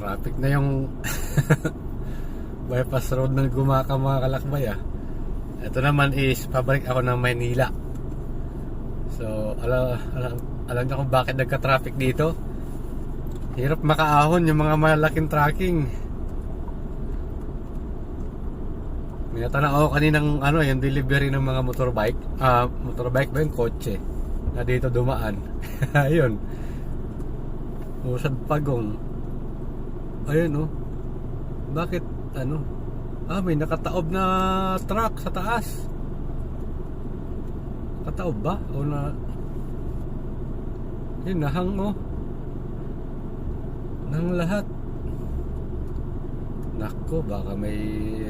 Traffic na yung bypass road na gumaka mga kalakbay ah. Ito naman is pabalik ako ng Maynila. So alam niyo kung bakit nagka-traffic dito. Hirap makaahon yung mga malaking tracking. May natanaw ako kaninang yung delivery ng mga motorbike. Motorbike ba yung kotse na dito dumaan. Ayun. Usad pagong. Ayun oh. Bakit may nakataob na truck sa taas. Nakataob ba? O na yun, nahang oh. Nang lahat. Nako, baka may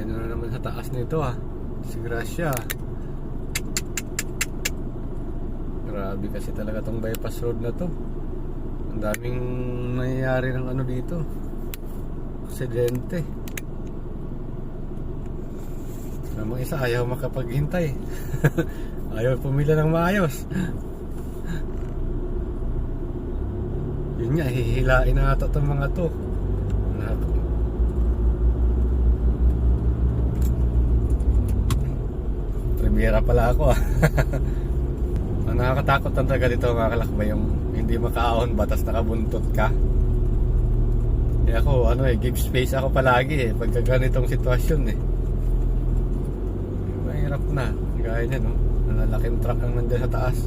na naman sa taas nito ah. Disgrasya. Grabe kasi talaga tong bypass road na to. Ang daming nangyayari ng dito. Aksidente. Namang isa ayaw makapaghintay. Ayaw pumila ng maayos. Yun nga, hihilain na ata itong mga to. Premiera pala ako ah. Ang nakakatakot ang talaga dito mga kalakbay, yung hindi makaahon ba tas nakabuntot ka. Kaya ako give space ako palagi pagka ganitong sitwasyon mahirap na. Gaya niya nalalaking truck ang nandiyan sa taas.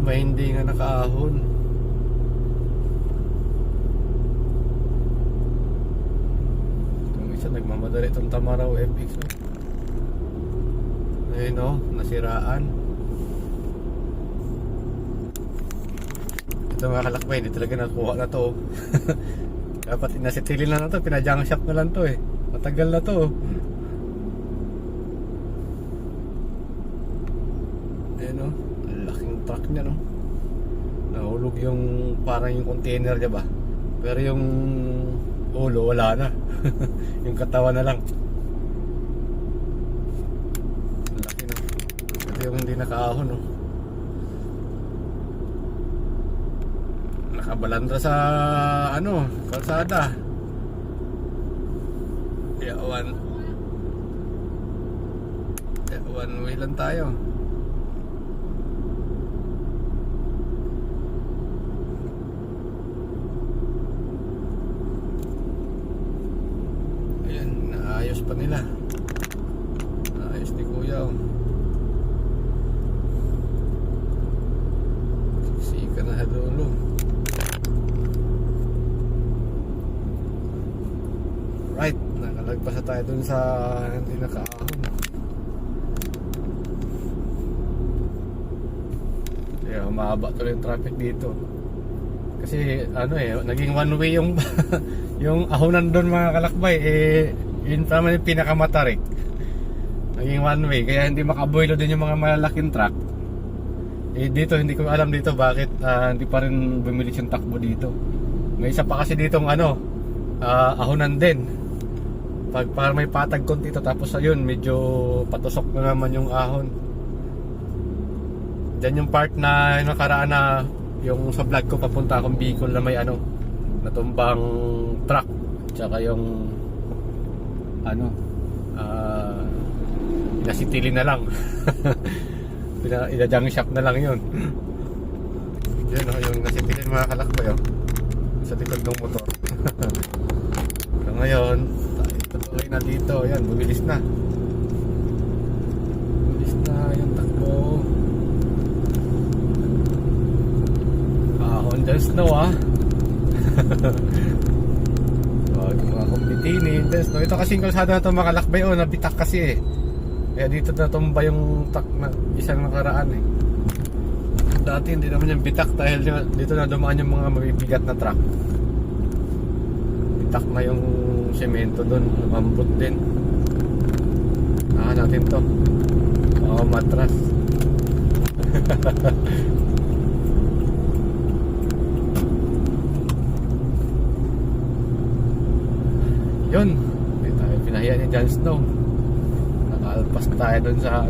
May hindi nga nakaahon. Itong isa nagmamadali itong Tamaraw FX ayun nasiraan. Ito mga kalakbay, hindi talaga nakuha na to. Dapat inasetilin na to, pinajang shop na lang to matagal na to. Ayun laking truck niya nahulog yung parang yung container niya ba, pero yung ulo wala na. Yung katawan na lang. Laki na. Ito yung hindi nakaahon nakabalanda sa kalsada. Kaya one way lang tayo. Ayan, naayos pa nila. Naayos ni kuya Sika na hadulo. Right, nakalagpas na tayo dun sa hindi nakaahon. Kaya humaba tuloy yung traffic dito. Kasi naging one way yung yung ahonan doon mga kalakbay yun tama yung pinakamatarik. Naging one way kaya hindi makaboylo din yung mga malalaking truck. Dito hindi ko alam dito bakit hindi pa rin bumilis yung takbo dito. May isa pa kasi ditong ahonan din. Para may patag konti ito, tapos ayun medyo patusok na naman yung ahon. Diyan yung part na nakaraan na yung sa vlog ko papunta akong Bicol na may natumbang truck, tsaka yung inasitili na lang. Inajang shop na lang yun. Yun yung nasitili mga kalakbay sa likod ng motor. So ngayon tuloy na dito, yan, bumilis na yung takbo. Honda Snow yung mga kumpitini Honda Snow. Ito kasing kalsada na ito makalakbay nabitak kasi kaya dito natumba yung truck na isang nakaraan dati hindi naman yung bitak dahil dito na dumaan yung mga mabibigat na truck. Bitak na yung semento doon, lumambot din. Natin to. Matras. Yun, tayo pinahiya ni Jon Snow. Nakalpas tayo doon sa